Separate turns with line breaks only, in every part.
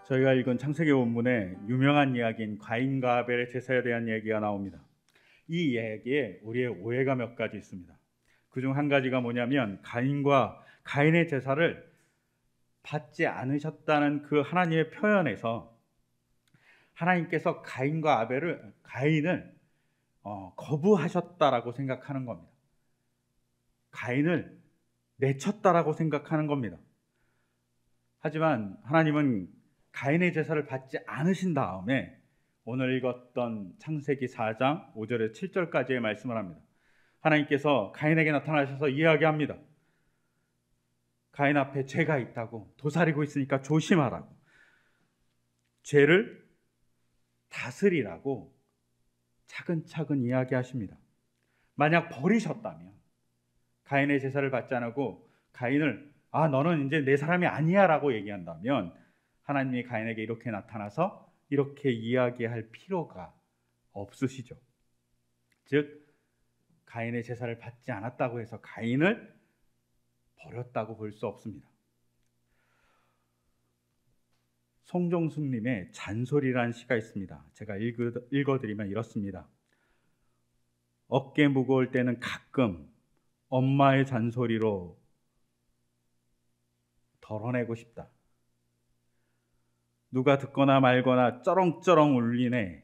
저희가 읽은 창세기 본문에 유명한 이야기인 가인과 아벨의 제사에 대한 얘기가 나옵니다. 이 이야기에 우리의 오해가 몇 가지 있습니다. 그중 한 가지가 뭐냐면 가인의 제사를 받지 않으셨다는 그 하나님의 표현에서 하나님께서 가인을 거부하셨다라고 생각하는 겁니다. 가인을 내쳤다라고 생각하는 겁니다. 하지만 하나님은 가인의 제사를 받지 않으신 다음에 오늘 읽었던 창세기 4장 5절에서 7절까지의 말씀을 합니다. 하나님께서 가인에게 나타나셔서 이야기합니다. 가인 앞에 죄가 있다고, 도사리고 있으니까 조심하라고, 죄를 다스리라고 차근차근 이야기하십니다. 만약 버리셨다면, 가인의 제사를 받지 않고 가인을 너는 이제 내 사람이 아니야 라고 얘기한다면 하나님이 가인에게 이렇게 나타나서 이렇게 이야기할 필요가 없으시죠. 즉 가인의 제사를 받지 않았다고 해서 가인을 버렸다고 볼 수 없습니다. 송정숙님의 잔소리라는 시가 있습니다. 제가 읽어드리면 이렇습니다. 어깨 무거울 때는 가끔 엄마의 잔소리로 덜어내고 싶다. 누가 듣거나 말거나 쩌렁쩌렁 울리네.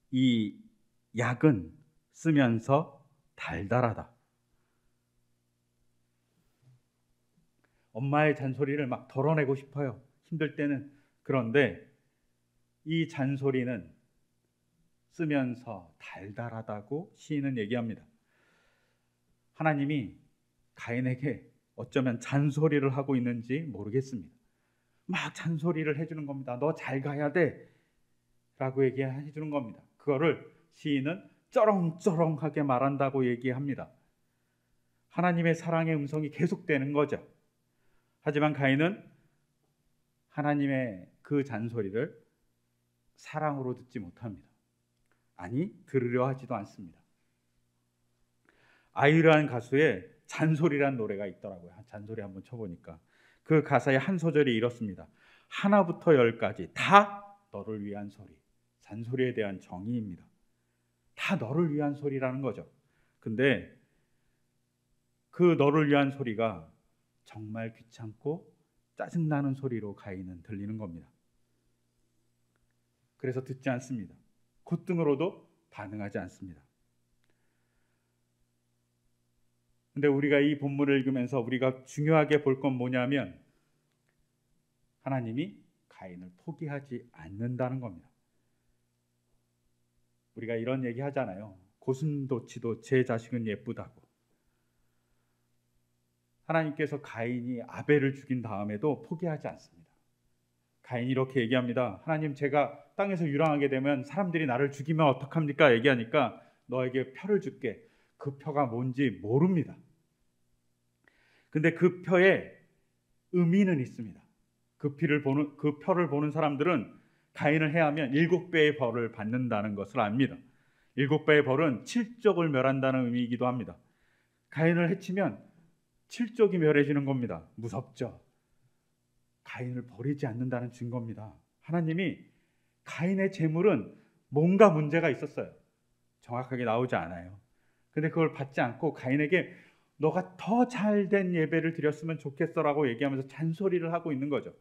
이 약은 쓰면서 달달하다. 엄마의 잔소리를 막 덜어내고 싶어요. 힘들 때는. 그런데 이 잔소리는 쓰면서 달달하다고 시인은 얘기합니다. 하나님이 가인에게 어쩌면 잔소리를 하고 있는지 모르겠습니다. 막 잔소리를 해주는 겁니다. 너 잘 가야 돼 라고 얘기해주는 겁니다. 그거를 시인은 쩌렁쩌렁하게 말한다고 얘기합니다. 하나님의 사랑의 음성이 계속되는 거죠. 하지만 가인은 하나님의 그 잔소리를 사랑으로 듣지 못합니다. 아니, 들으려 하지도 않습니다. 아이유라는 가수의 잔소리란 노래가 있더라고요. 잔소리 한번 쳐보니까 그 가사의 한 소절이 이렇습니다. 하나부터 열까지 다 너를 위한 소리. 잔소리에 대한 정의입니다. 다 너를 위한 소리라는 거죠. 근데 그 너를 위한 소리가 정말 귀찮고 짜증나는 소리로 가인은 들리는 겁니다. 그래서 듣지 않습니다. 콧등으로도 반응하지 않습니다. 근데 우리가 이 본문을 읽으면서 우리가 중요하게 볼 건 뭐냐면 하나님이 가인을 포기하지 않는다는 겁니다. 우리가 이런 얘기 하잖아요. 고슴도치도 제 자식은 예쁘다고. 하나님께서 가인이 아벨을 죽인 다음에도 포기하지 않습니다. 가인이 이렇게 얘기합니다. 하나님, 제가 땅에서 유랑하게 되면 사람들이 나를 죽이면 어떡합니까? 얘기하니까 너에게 표를 줄게. 그 표가 뭔지 모릅니다. 근데 그 표에 의미는 있습니다. 그 표를 보는 사람들은 가인을 해하면 7배의 벌을 받는다는 것을 압니다. 7배의 벌은 7족을 멸한다는 의미이기도 합니다. 가인을 해치면 7족이 멸해지는 겁니다. 무섭죠? 가인을 버리지 않는다는 증거입니다. 하나님이 가인의 재물은 뭔가 문제가 있었어요. 정확하게 나오지 않아요. 근데 그걸 받지 않고 가인에게 너가 더 잘된 예배를 드렸으면 좋겠어라고 얘기하면서 잔소리를 하고 있는 거죠.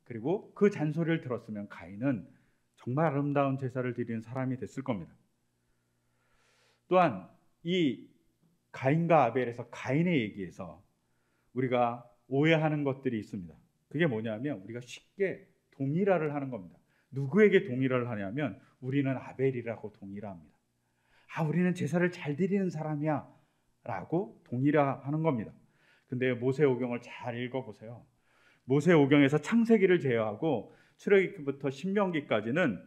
그리고 그 잔소리를 들었으면 가인은 정말 아름다운 제사를 드리는 사람이 됐을 겁니다. 또한 이 가인과 아벨에서 가인의 얘기에서 우리가 오해하는 것들이 있습니다. 그게 뭐냐면 우리가 쉽게 동일화를 하는 겁니다. 누구에게 동일화를 하냐면 우리는 아벨이라고 동일화합니다. 우리는 제사를 잘 드리는 사람이야 라고 동일화하는 겁니다. 근데 모세오경을 잘 읽어보세요. 모세오경에서 창세기를 제외하고 출애굽기부터 신명기까지는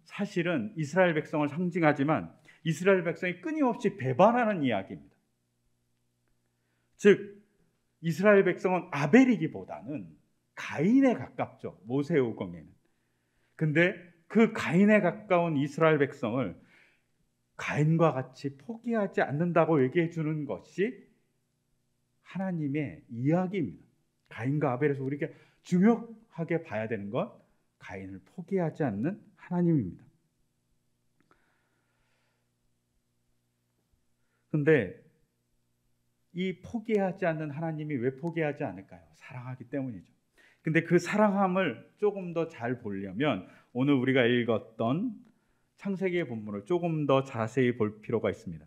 사실은 이스라엘 백성을 상징하지만 이스라엘 백성이 끊임없이 배반하는 이야기입니다. 즉 이스라엘 백성은 아벨이기보다는 가인에 가깝죠. 모세오경에는. 근데 그 가인에 가까운 이스라엘 백성을 가인과 같이 포기하지 않는다고 얘기해 주는 것이 하나님의 이야기입니다. 가인과 아벨에서 우리가 중요하게 봐야 되는 건 가인을 포기하지 않는 하나님입니다. 근데 이 포기하지 않는 하나님이 왜 포기하지 않을까요? 사랑하기 때문이죠. 근데 그 사랑함을 조금 더 잘 보려면 오늘 우리가 읽었던 창세기의 본문을 조금 더 자세히 볼 필요가 있습니다.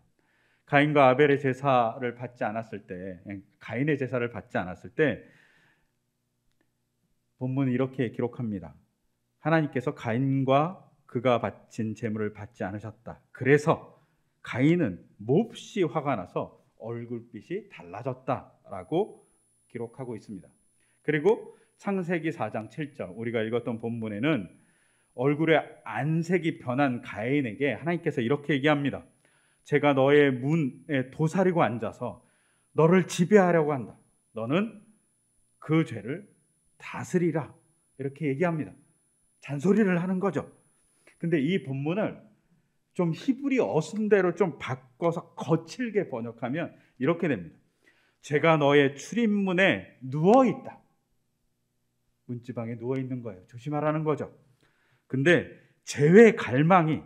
가인과 아벨의 제사를 받지 않았을 때, 가인의 제사를 받지 않았을 때 본문은 이렇게 기록합니다. 하나님께서 가인과 그가 바친 제물을 받지 않으셨다. 그래서 가인은 몹시 화가 나서 얼굴빛이 달라졌다라고 기록하고 있습니다. 그리고 창세기 4장 7절 우리가 읽었던 본문에는 얼굴의 안색이 변한 가인에게 하나님께서 이렇게 얘기합니다. 제가 너의 문에 도사리고 앉아서 너를 지배하려고 한다. 너는 그 죄를 다스리라. 이렇게 얘기합니다. 잔소리를 하는 거죠. 근데 이 본문을 좀 히브리 어순대로 좀 바꿔서 거칠게 번역하면 이렇게 됩니다. 제가 너의 출입문에 누워있다. 문지방에 누워있는 거예요. 조심하라는 거죠. 근데 죄의 갈망이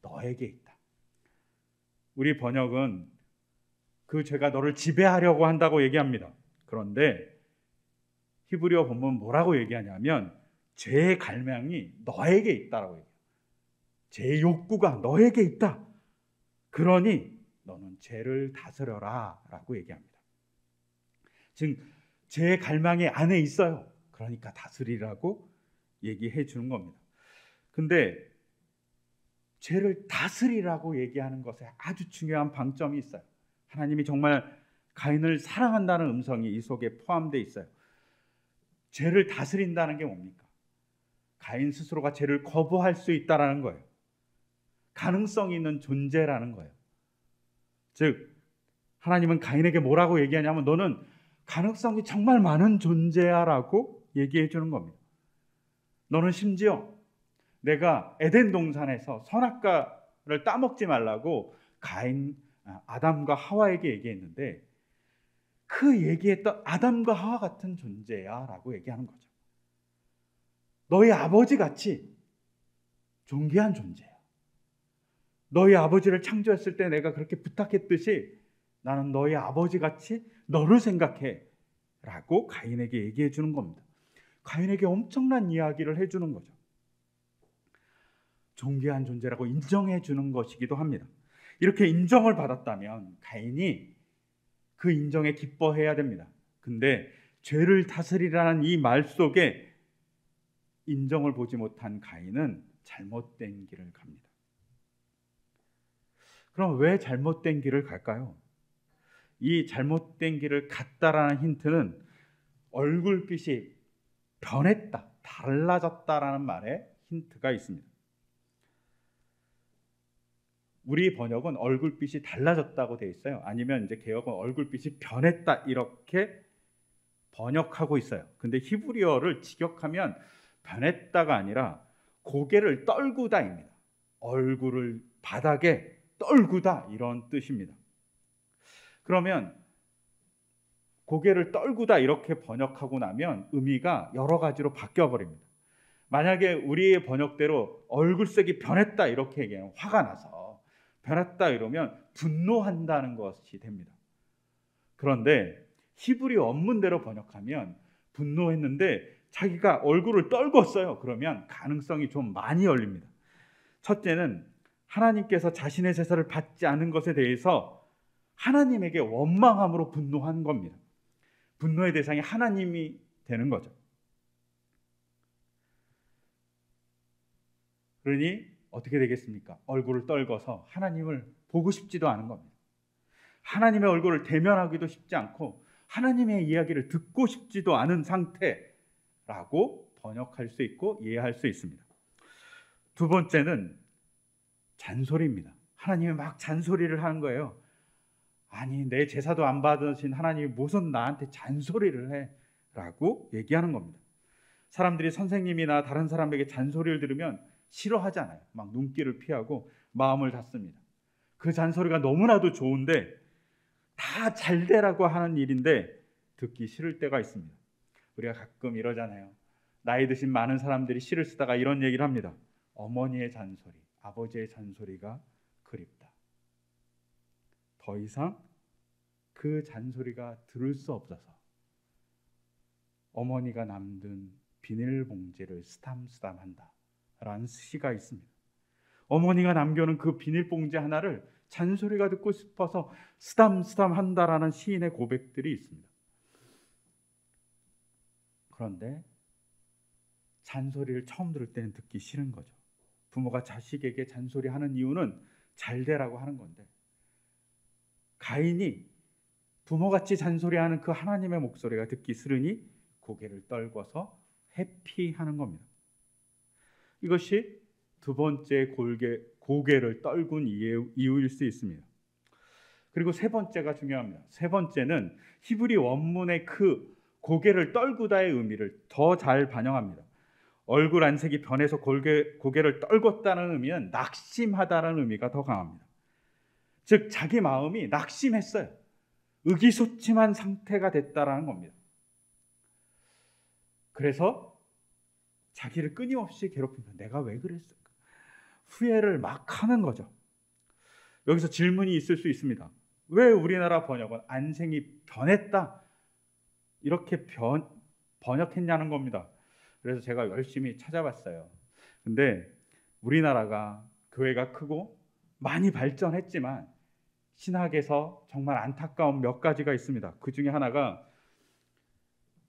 너에게 있다. 우리 번역은 그 죄가 너를 지배하려고 한다고 얘기합니다. 그런데 히브리어 본문 뭐라고 얘기하냐면 죄의 갈망이 너에게 있다라고 얘기해요. 죄의 욕구가 너에게 있다. 그러니 너는 죄를 다스려라 라고 얘기합니다. 즉 죄의 갈망이 안에 있어요. 그러니까 다스리라고 얘기해 주는 겁니다. 근데 죄를 다스리라고 얘기하는 것에 아주 중요한 방점이 있어요. 하나님이 정말 가인을 사랑한다는 음성이 이 속에 포함되어 있어요. 죄를 다스린다는 게 뭡니까? 가인 스스로가 죄를 거부할 수 있다라는 거예요. 가능성이 있는 존재라는 거예요. 즉 하나님은 가인에게 뭐라고 얘기하냐면 너는 가능성이 정말 많은 존재야 라고 얘기해 주는 겁니다. 너는 심지어 내가 에덴 동산에서 선악과를 따먹지 말라고 아담과 하와에게 얘기했는데 그 얘기했던 아담과 하와 같은 존재야 라고 얘기하는 거죠. 너희 아버지 같이 존귀한 존재야. 너희 아버지를 창조했을 때 내가 그렇게 부탁했듯이 나는 너희 아버지 같이 너를 생각해 라고 가인에게 얘기해 주는 겁니다. 가인에게 엄청난 이야기를 해주는 거죠. 존귀한 존재라고 인정해 주는 것이기도 합니다. 이렇게 인정을 받았다면 가인이 그 인정에 기뻐해야 됩니다. 근데 죄를 다스리라는 이 말 속에 인정을 보지 못한 가인은 잘못된 길을 갑니다. 그럼 왜 잘못된 길을 갈까요? 이 잘못된 길을 갔다라는 힌트는 얼굴빛이 변했다, 달라졌다라는 말에 힌트가 있습니다. 우리 번역은 얼굴빛이 달라졌다고 되어 있어요. 아니면 이제 개역은 얼굴빛이 변했다 이렇게 번역하고 있어요. 근데 히브리어를 직역하면 변했다가 아니라 고개를 떨구다입니다. 얼굴을 바닥에 떨구다 이런 뜻입니다. 그러면 고개를 떨구다 이렇게 번역하고 나면 의미가 여러 가지로 바뀌어 버립니다. 만약에 우리의 번역대로 얼굴색이 변했다 이렇게 얘기하면 화가 나서 변했다 이러면 분노한다는 것이 됩니다. 그런데 히브리 원문대로 번역하면 분노했는데 자기가 얼굴을 떨궜어요. 그러면 가능성이 좀 많이 열립니다. 첫째는 하나님께서 자신의 제사를 받지 않은 것에 대해서 하나님에게 원망함으로 분노한 겁니다. 분노의 대상이 하나님이 되는 거죠. 그러니 어떻게 되겠습니까? 얼굴을 떨궈서 하나님을 보고 싶지도 않은 겁니다. 하나님의 얼굴을 대면하기도 쉽지 않고 하나님의 이야기를 듣고 싶지도 않은 상태라고 번역할 수 있고 이해할 수 있습니다. 두 번째는 잔소리입니다. 하나님이 막 잔소리를 하는 거예요. 아니 내 제사도 안 받으신 하나님이 무슨 나한테 잔소리를 해? 라고 얘기하는 겁니다. 사람들이 선생님이나 다른 사람에게 잔소리를 들으면 싫어하잖아요. 막 눈길을 피하고 마음을 닫습니다. 그 잔소리가 너무나도 좋은데 다 잘 되라고 하는 일인데 듣기 싫을 때가 있습니다. 우리가 가끔 이러잖아요. 나이 드신 많은 사람들이 시를 쓰다가 이런 얘기를 합니다. 어머니의 잔소리, 아버지의 잔소리가 그립다. 더 이상 그 잔소리가 들을 수 없어서 어머니가 남긴 비닐봉지를 쓰담쓰담한다 라는 시가 있습니다. 어머니가 남겨놓은 그 비닐봉지 하나를 잔소리가 듣고 싶어서 쓰담쓰담한다라는 시인의 고백들이 있습니다. 그런데 잔소리를 처음 들을 때는 듣기 싫은 거죠. 부모가 자식에게 잔소리하는 이유는 잘 되라고 하는 건데, 가인이 부모같이 잔소리하는 그 하나님의 목소리가 듣기 싫으니 고개를 떨궈서 회피하는 겁니다. 이것이 두 번째 고개를 떨군 이유일 수 있습니다. 그리고 세 번째가 중요합니다. 세 번째는 히브리 원문의 그 고개를 떨구다의 의미를 더 잘 반영합니다. 얼굴 안색이 변해서 고개를 떨궜다는 의미는 낙심하다는 의미가 더 강합니다. 즉 자기 마음이 낙심했어요. 의기소침한 상태가 됐다라는 겁니다. 그래서 자기를 끊임없이 괴롭히면서 내가 왜 그랬을까? 후회를 막 하는 거죠. 여기서 질문이 있을 수 있습니다. 왜 우리나라 번역은 안생이 변했다 이렇게 번역했냐는 겁니다. 그래서 제가 열심히 찾아봤어요. 근데 우리나라가 교회가 크고 많이 발전했지만 신학에서 정말 안타까운 몇 가지가 있습니다. 그 중에 하나가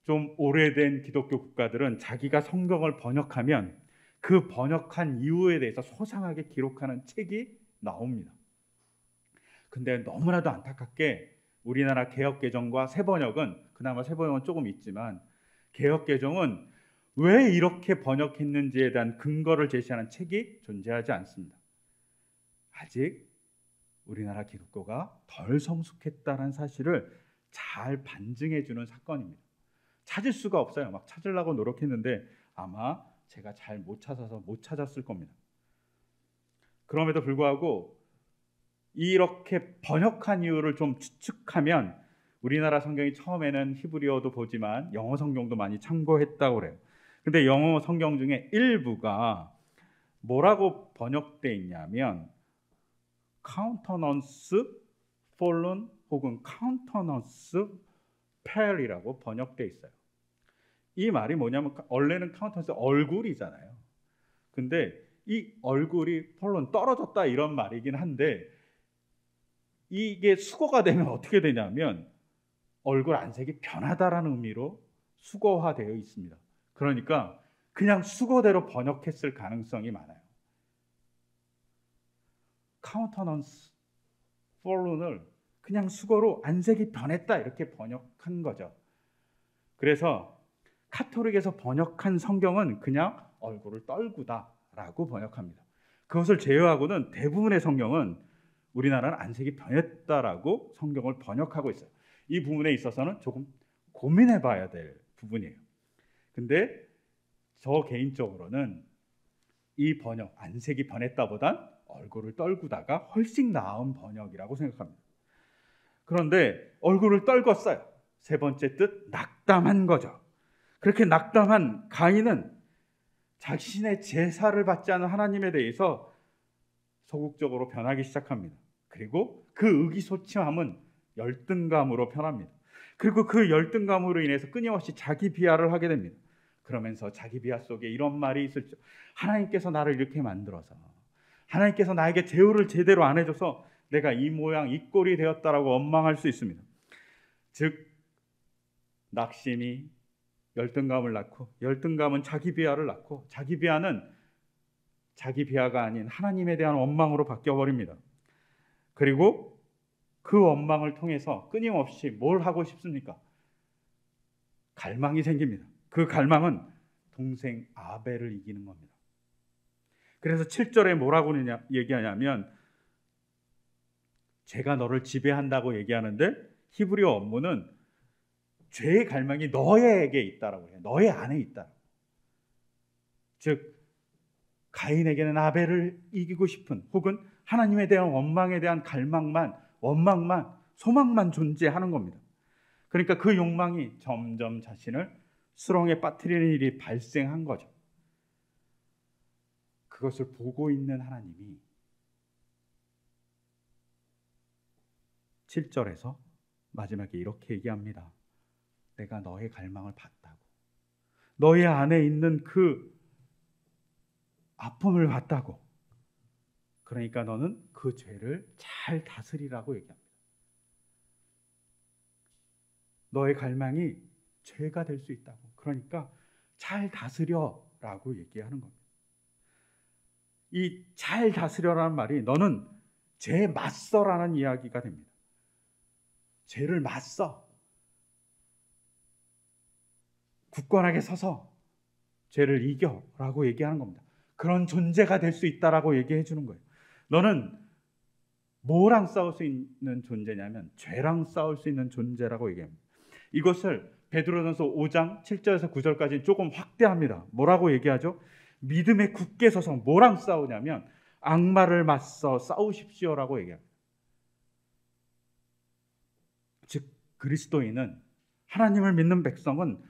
좀 오래된 기독교 국가들은 자기가 성경을 번역하면 그 번역한 이유에 대해서 소상하게 기록하는 책이 나옵니다. 근데 너무나도 안타깝게 우리나라 개역개정과 새번역은, 그나마 새번역은 조금 있지만 개역개정은 왜 이렇게 번역했는지에 대한 근거를 제시하는 책이 존재하지 않습니다. 아직 우리나라 기독교가 덜 성숙했다는 사실을 잘 반증해주는 사건입니다. 찾을 수가 없어요. 막 찾으려고 노력했는데 아마 제가 잘 못 찾아서 못 찾았을 겁니다. 그럼에도 불구하고 이렇게 번역한 이유를 좀 추측하면 우리나라 성경이 처음에는 히브리어도 보지만 영어 성경도 많이 참고했다고 그래요. 근데 영어 성경 중에 일부가 뭐라고 번역되어 있냐면 countenance fallen 혹은 countenance pale이라고 번역되어 있어요. 이 말이 뭐냐면 원래는 countenance 얼굴이잖아요. 근데 이 얼굴이 fallen 떨어졌다 이런 말이긴 한데 이게 수거가 되면 어떻게 되냐면 얼굴 안색이 변하다라는 의미로 수거화되어 있습니다. 그러니까 그냥 수거대로 번역했을 가능성이 많아요. countenance fallen을 그냥 수거로 안색이 변했다 이렇게 번역한 거죠. 그래서 카톨릭에서 번역한 성경은 그냥 얼굴을 떨구다라고 번역합니다. 그것을 제외하고는 대부분의 성경은 우리나라는 안색이 변했다라고 성경을 번역하고 있어요. 이 부분에 있어서는 조금 고민해 봐야 될 부분이에요. 근데 저 개인적으로는 이 번역, 안색이 변했다보단 얼굴을 떨구다가 훨씬 나은 번역이라고 생각합니다. 그런데 얼굴을 떨궜어요. 세 번째 뜻, 낙담한 거죠. 그렇게 낙담한 가인은 자신의 제사를 받지 않은 하나님에 대해서 소극적으로 변하기 시작합니다. 그리고 그 의기소침함은 열등감으로 변합니다. 그리고 그 열등감으로 인해서 끊임없이 자기 비하를 하게 됩니다. 그러면서 자기 비하 속에 이런 말이 있었죠. 하나님께서 나를 이렇게 만들어서, 하나님께서 나에게 제후를 제대로 안 해줘서 내가 이 모양 이 꼴이 되었다라고 원망할 수 있습니다. 즉 낙심이 열등감을 낳고, 열등감은 자기 비하를 낳고, 자기 비하는 자기 비하가 아닌 하나님에 대한 원망으로 바뀌어버립니다. 그리고 그 원망을 통해서 끊임없이 뭘 하고 싶습니까? 갈망이 생깁니다. 그 갈망은 동생 아벨을 이기는 겁니다. 그래서 7절에 뭐라고 얘기하냐면 죄가 너를 지배한다고 얘기하는데 히브리어 원문은 죄의 갈망이 너에게 있다라고 해요. 너의 안에 있다. 즉 가인에게는 아벨을 이기고 싶은, 혹은 하나님에 대한 원망에 대한 갈망만, 원망만, 소망만 존재하는 겁니다. 그러니까 그 욕망이 점점 자신을 수렁에 빠뜨리는 일이 발생한 거죠. 그것을 보고 있는 하나님이 7절에서 마지막에 이렇게 얘기합니다. 내가 너의 갈망을 봤다고. 너의 안에 있는 그 아픔을 봤다고. 그러니까 너는 그 죄를 잘 다스리라고 얘기합니다. 너의 갈망이 죄가 될 수 있다고. 그러니까 잘 다스려라고 얘기하는 겁니다. 이 잘 다스려라는 말이 너는 죄에 맞서라는 이야기가 됩니다. 죄를 맞서. 굳건하게 서서 죄를 이겨라고 얘기하는 겁니다. 그런 존재가 될 수 있다라고 얘기해 주는 거예요. 너는 뭐랑 싸울 수 있는 존재냐면 죄랑 싸울 수 있는 존재라고 얘기합니다. 이것을 베드로전서 5장 7절에서 9절까지 조금 확대합니다. 뭐라고 얘기하죠? 믿음에 굳게 서서 뭐랑 싸우냐면 악마를 맞서 싸우십시오라고 얘기합니다. 즉 그리스도인은, 하나님을 믿는 백성은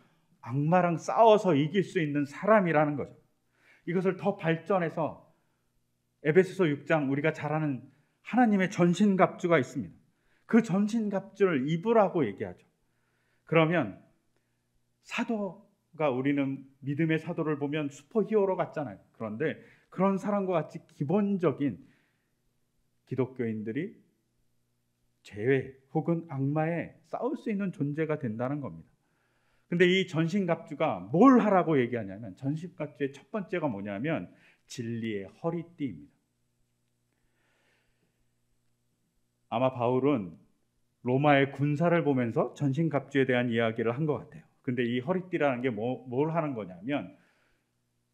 악마랑 싸워서 이길 수 있는 사람이라는 거죠. 이것을 더 발전해서 에베소서 6장 우리가 잘 아는 하나님의 전신갑주가 있습니다. 그 전신갑주를 입으라고 얘기하죠. 그러면 사도가, 우리는 믿음의 사도를 보면 슈퍼히어로 같잖아요. 그런데 그런 사람과 같이 기본적인 기독교인들이 죄 혹은 악마에 싸울 수 있는 존재가 된다는 겁니다. 근데 이 전신갑주가 뭘 하라고 얘기하냐면, 전신갑주의 첫 번째가 뭐냐면 진리의 허리띠입니다. 아마 바울은 로마의 군사를 보면서 전신갑주에 대한 이야기를 한 것 같아요. 근데 이 허리띠라는 게 뭘 하는 거냐면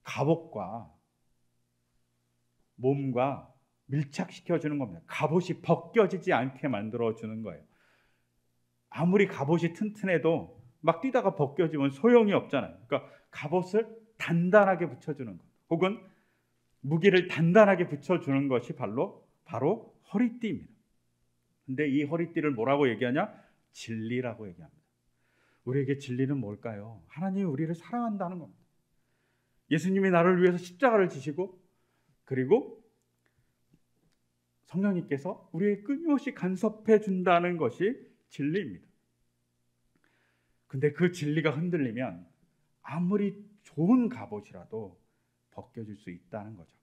갑옷과 몸과 밀착시켜주는 겁니다. 갑옷이 벗겨지지 않게 만들어주는 거예요. 아무리 갑옷이 튼튼해도 막 뛰다가 벗겨지면 소용이 없잖아요. 그러니까 갑옷을 단단하게 붙여주는 것, 혹은 무기를 단단하게 붙여주는 것이 바로 허리띠입니다. 근데 이 허리띠를 뭐라고 얘기하냐? 진리라고 얘기합니다. 우리에게 진리는 뭘까요? 하나님이 우리를 사랑한다는 겁니다. 예수님이 나를 위해서 십자가를 지시고, 그리고 성령님께서 우리에게 끊임없이 간섭해 준다는 것이 진리입니다. 근데 그 진리가 흔들리면 아무리 좋은 갑옷이라도 벗겨질 수 있다는 거죠.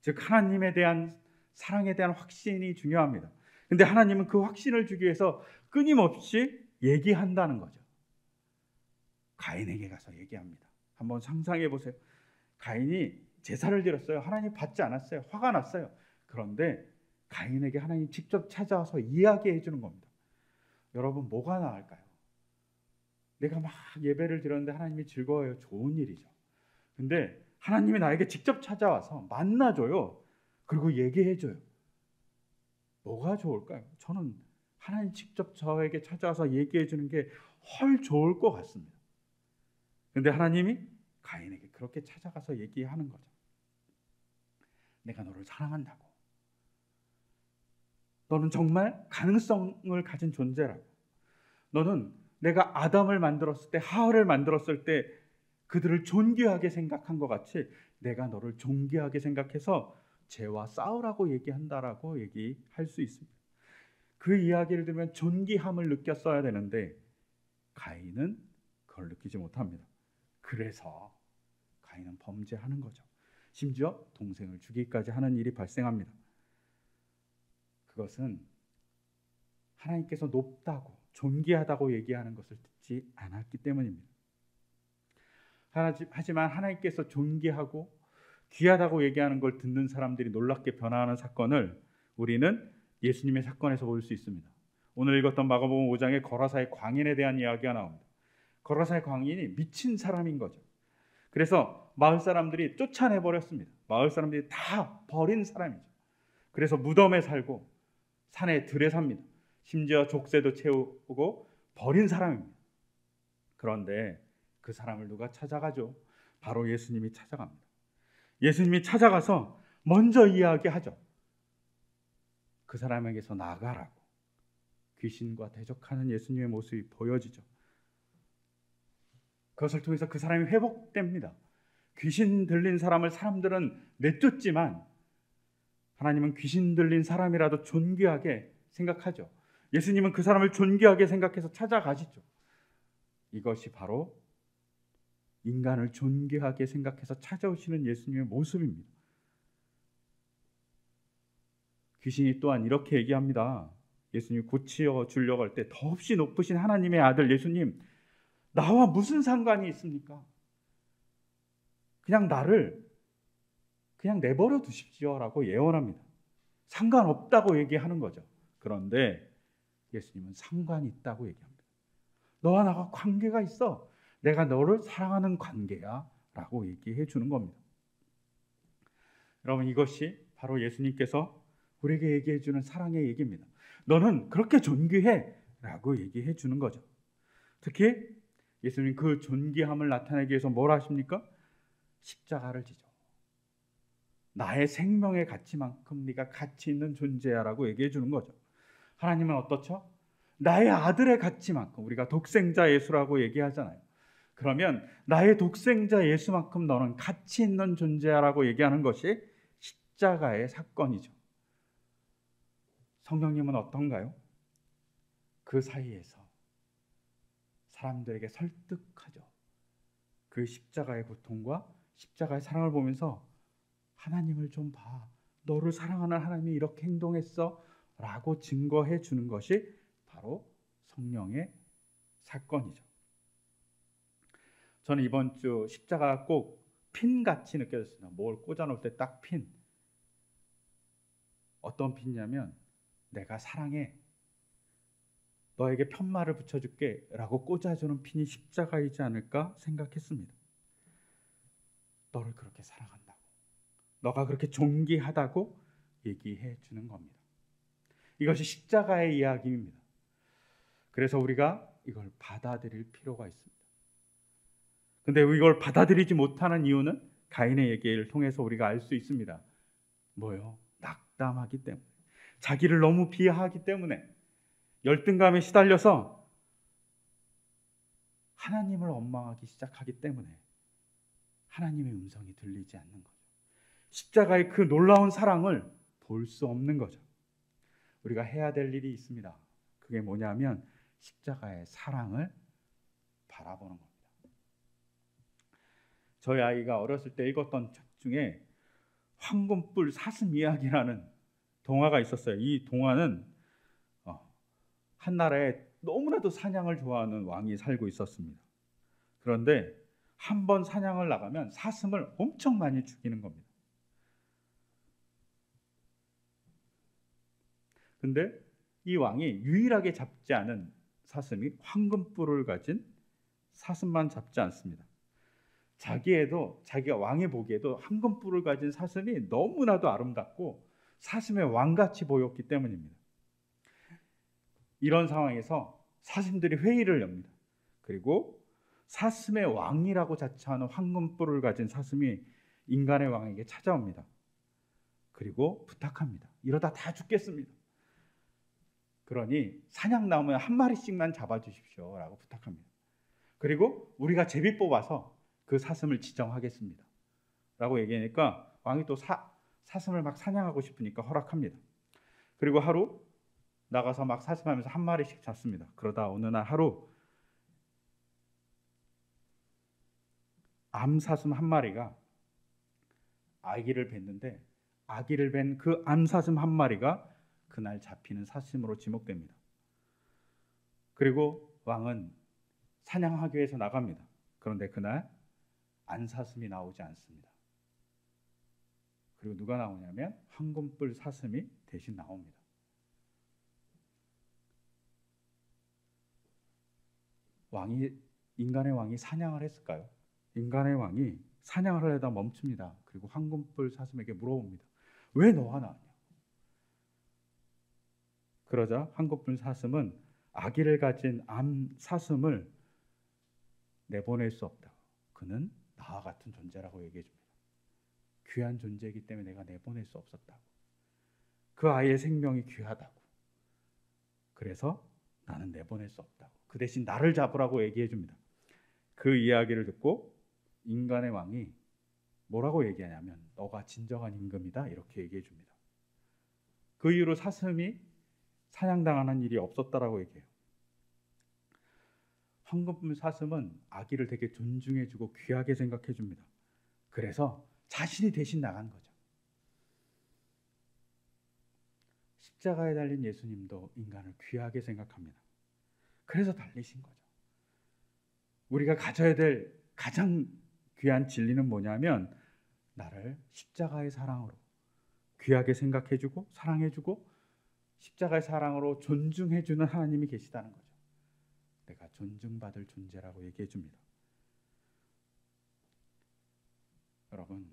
즉 하나님에 대한 사랑에 대한 확신이 중요합니다. 근데 하나님은 그 확신을 주기 위해서 끊임없이 얘기한다는 거죠. 가인에게 가서 얘기합니다. 한번 상상해 보세요. 가인이 제사를 드렸어요. 하나님 받지 않았어요. 화가 났어요. 그런데 가인에게 하나님 직접 찾아와서 이야기해 주는 겁니다. 여러분, 뭐가 나을까요? 내가 막 예배를 드렸는데 하나님이 즐거워요. 좋은 일이죠. 근데 하나님이 나에게 직접 찾아와서 만나줘요. 그리고 얘기해줘요. 뭐가 좋을까요? 저는 하나님 직접 저에게 찾아와서 얘기해주는 게 훨 좋을 것 같습니다. 근데 하나님이 가인에게 그렇게 찾아가서 얘기하는 거죠. 내가 너를 사랑한다고. 너는 정말 가능성을 가진 존재라고. 너는 내가 아담을 만들었을 때, 하와를 만들었을 때 그들을 존귀하게 생각한 것 같이 내가 너를 존귀하게 생각해서 죄와 싸우라고 얘기한다라고 얘기할 수 있습니다. 그 이야기를 들으면 존귀함을 느꼈어야 되는데 가인은 그걸 느끼지 못합니다. 그래서 가인은 범죄하는 거죠. 심지어 동생을 죽이기까지 하는 일이 발생합니다. 그것은 하나님께서 높다고, 존귀하다고 얘기하는 것을 듣지 않았기 때문입니다. 하지만 하나님께서 존귀하고 귀하다고 얘기하는 걸 듣는 사람들이 놀랍게 변화하는 사건을 우리는 예수님의 사건에서 볼 수 있습니다. 오늘 읽었던 마가복음 5장의 거라사의 광인에 대한 이야기가 나옵니다. 거라사의 광인이 미친 사람인 거죠. 그래서 마을 사람들이 쫓아내버렸습니다. 마을 사람들이 다 버린 사람이죠. 그래서 무덤에 살고 산에 들에 삽니다. 심지어 족쇄도 채우고 버린 사람입니다. 그런데 그 사람을 누가 찾아가죠? 바로 예수님이 찾아갑니다. 예수님이 찾아가서 먼저 이야기하죠. 그 사람에게서 나가라고. 귀신과 대적하는 예수님의 모습이 보여지죠. 그것을 통해서 그 사람이 회복됩니다. 귀신 들린 사람을 사람들은 내쫓지만 하나님은 귀신 들린 사람이라도 존귀하게 생각하죠. 예수님은 그 사람을 존귀하게 생각해서 찾아가시죠. 이것이 바로 인간을 존귀하게 생각해서 찾아오시는 예수님의 모습입니다. 귀신이 또한 이렇게 얘기합니다. 예수님이 고치어 주려고 할 때 더없이 높으신 하나님의 아들 예수님, 나와 무슨 상관이 있습니까? 그냥 나를 그냥 내버려 두십시오라고 예언합니다. 상관없다고 얘기하는 거죠. 그런데 예수님은 상관이 있다고 얘기합니다. 너와 나가 관계가 있어. 내가 너를 사랑하는 관계야 라고 얘기해 주는 겁니다. 여러분, 이것이 바로 예수님께서 우리에게 얘기해 주는 사랑의 얘기입니다. 너는 그렇게 존귀해 라고 얘기해 주는 거죠. 특히 예수님 그 존귀함을 나타내기 위해서 뭘 하십니까? 십자가를 지죠. 나의 생명의 가치만큼 네가 가치 있는 존재야라고 얘기해 주는 거죠. 하나님은 어떻죠? 나의 아들의 가치만큼, 우리가 독생자 예수라고 얘기하잖아요. 그러면 나의 독생자 예수만큼 너는 가치 있는 존재야라고 얘기하는 것이 십자가의 사건이죠. 성령님은 어떤가요? 그 사이에서 사람들에게 설득하죠. 그 십자가의 고통과 십자가의 사랑을 보면서 하나님을 좀 봐. 너를 사랑하는 하나님이 이렇게 행동했어 라고 증거해 주는 것이 바로 성령의 사건이죠. 저는 이번 주 십자가가 꼭 핀같이 느껴졌습니다. 뭘 꽂아놓을 때 딱 핀. 어떤 핀이냐면 내가 사랑해. 너에게 편말을 붙여줄게 라고 꽂아주는 핀이 십자가이지 않을까 생각했습니다. 너를 그렇게 사랑한다고, 너가 그렇게 존귀하다고 얘기해 주는 겁니다. 이것이 십자가의 이야기입니다. 그래서 우리가 이걸 받아들일 필요가 있습니다. 근데 이걸 받아들이지 못하는 이유는 가인의 얘기를 통해서 우리가 알 수 있습니다. 뭐요? 낙담하기 때문에, 자기를 너무 비하하기 때문에, 열등감에 시달려서 하나님을 원망하기 시작하기 때문에 하나님의 음성이 들리지 않는 거죠. 십자가의 그 놀라운 사랑을 볼 수 없는 거죠. 우리가 해야 될 일이 있습니다. 그게 뭐냐면 십자가의 사랑을 바라보는 겁니다. 저희 아이가 어렸을 때 읽었던 책 중에 황금뿔 사슴 이야기라는 동화가 있었어요. 이 동화는 한 나라에 너무나도 사냥을 좋아하는 왕이 살고 있었습니다. 그런데 한 번 사냥을 나가면 사슴을 엄청 많이 죽이는 겁니다. 근데 이 왕이 유일하게 잡지 않은 사슴이 황금뿔을 가진 사슴만 잡지 않습니다. 자기가 왕이 보기에도 황금뿔을 가진 사슴이 너무나도 아름답고 사슴의 왕같이 보였기 때문입니다. 이런 상황에서 사슴들이 회의를 엽니다. 그리고 사슴의 왕이라고 자처하는 황금뿔을 가진 사슴이 인간의 왕에게 찾아옵니다. 그리고 부탁합니다. 이러다 다 죽겠습니다. 그러니 사냥 나오면 한 마리씩만 잡아주십시오 라고 부탁합니다. 그리고 우리가 제비 뽑아서 그 사슴을 지정하겠습니다 라고 얘기하니까 왕이 또 사슴을 막 사냥하고 싶으니까 허락합니다. 그리고 하루 나가서 막 사슴하면서 한 마리씩 잡습니다. 그러다 어느 날 하루 암사슴 한 마리가 아기를 뵀는데, 아기를 뵌 그 암사슴 한 마리가 그날 잡히는 사슴으로 지목됩니다. 그리고 왕은 사냥하기 위해서 나갑니다. 그런데 그날 안사슴이 나오지 않습니다. 그리고 누가 나오냐면 황금뿔 사슴이 대신 나옵니다. 인간의 왕이 사냥을 했을까요? 인간의 왕이 사냥을 하려다 멈춥니다. 그리고 황금뿔 사슴에게 물어봅니다. 왜 너가 나왔냐? 그러자 황금뿔 사슴은 아기를 가진 암 사슴을 내보낼 수 없다. 그는 나와 같은 존재라고 얘기해 줍니다. 귀한 존재이기 때문에 내가 내보낼 수 없었다고. 그 아이의 생명이 귀하다고. 그래서 나는 내보낼 수 없다고. 그 대신 나를 잡으라고 얘기해 줍니다. 그 이야기를 듣고 인간의 왕이 뭐라고 얘기하냐면 너가 진정한 임금이다 이렇게 얘기해 줍니다. 그 이후로 사슴이 사냥당하는 일이 없었다라고 얘기해요. 황금 사슴은 아기를 되게 존중해주고 귀하게 생각해줍니다. 그래서 자신이 대신 나간 거죠. 십자가에 달린 예수님도 인간을 귀하게 생각합니다. 그래서 달리신 거죠. 우리가 가져야 될 가장 귀한 진리는 뭐냐면 나를 십자가의 사랑으로 귀하게 생각해주고 사랑해주고 십자가의 사랑으로 존중해주는 하나님이 계시다는 거죠. 내가 존중받을 존재라고 얘기해 줍니다. 여러분,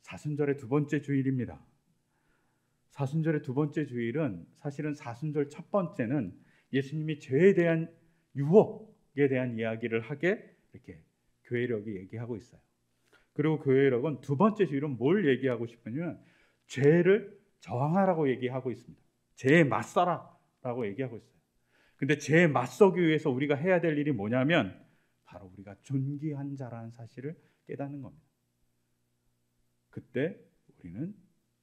사순절의 두 번째 주일입니다. 사순절의 두 번째 주일은 사실은 사순절 첫 번째는 예수님이 죄에 대한 유혹에 대한 이야기를 하게 이렇게 교회력이 얘기하고 있어요. 그리고 교회력은 두 번째 주일은 뭘 얘기하고 싶으냐면 죄를 저항하라고 얘기하고 있습니다. 죄에 맞서라라고 얘기하고 있어요. 근데 죄에 맞서기 위해서 우리가 해야 될 일이 뭐냐면 바로 우리가 존귀한 자라는 사실을 깨닫는 겁니다. 그때 우리는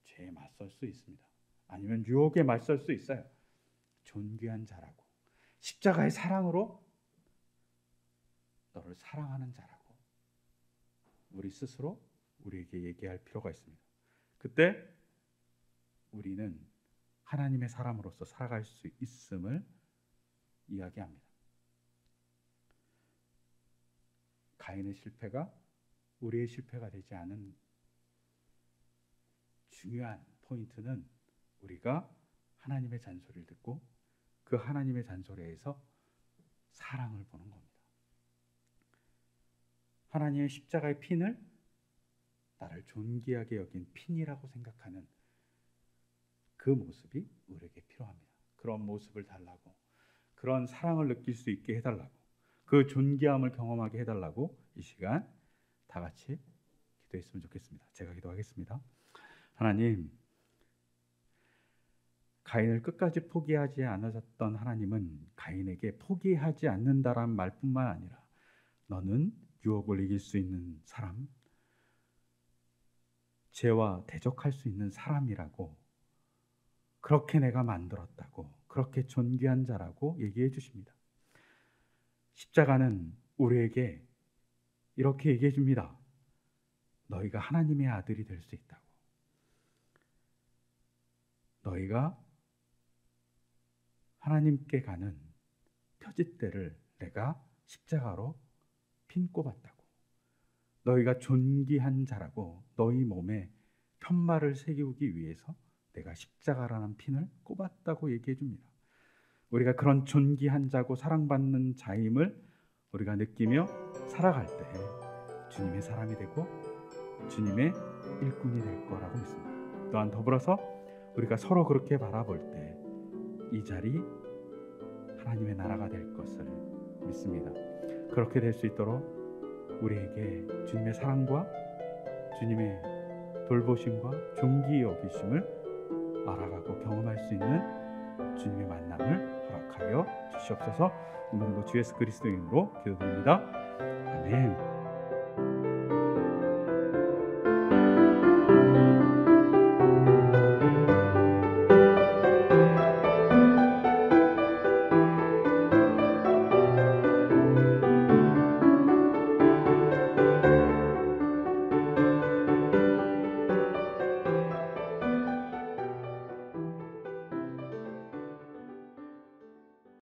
죄에 맞설 수 있습니다. 아니면 유혹에 맞설 수 있어요. 존귀한 자라고, 십자가의 사랑으로 너를 사랑하는 자라고 우리 스스로 우리에게 얘기할 필요가 있습니다. 그때 우리는 하나님의 사람으로서 살아갈 수 있음을 이야기합니다. 가인의 실패가 우리의 실패가 되지 않은 중요한 포인트는 우리가 하나님의 잔소리를 듣고 그 하나님의 잔소리에서 사랑을 보는 겁니다. 하나님의 십자가의 핀을 나를 존귀하게 여긴 핀이라고 생각하는 그 모습이 우리에게 필요합니다. 그런 모습을 달라고, 그런 사랑을 느낄 수 있게 해달라고, 그 존귀함을 경험하게 해달라고 이 시간 다 같이 기도했으면 좋겠습니다. 제가 기도하겠습니다. 하나님, 가인을 끝까지 포기하지 않으셨던 하나님은 가인에게 포기하지 않는다란 말뿐만 아니라 너는 유혹을 이길 수 있는 사람, 죄와 대적할 수 있는 사람이라고, 그렇게 내가 만들었다고, 그렇게 존귀한 자라고 얘기해 주십니다. 십자가는 우리에게 이렇게 얘기해 줍니다. 너희가 하나님의 아들이 될 수 있다고. 너희가 하나님께 가는 표지대를 내가 십자가로 핀 꼽았다고. 너희가 존귀한 자라고, 너희 몸에 편말을 새기기 위해서 내가 십자가라는 핀을 꼽았다고 얘기해 줍니다. 우리가 그런 존귀한 자고 사랑받는 자임을 우리가 느끼며 살아갈 때 주님의 사람이 되고 주님의 일꾼이 될 거라고 믿습니다. 또한 더불어서 우리가 서로 그렇게 바라볼 때 이 자리 하나님의 나라가 될 것을 믿습니다. 그렇게 될 수 있도록 우리에게 주님의 사랑과 주님의 돌보심과 존귀 여기심을 알아가고 경험할 수 있는 주님의 만남을 허락하여 주시옵소서. 오늘도 주 예수 그리스도 이름으로 기도드립니다. 아멘.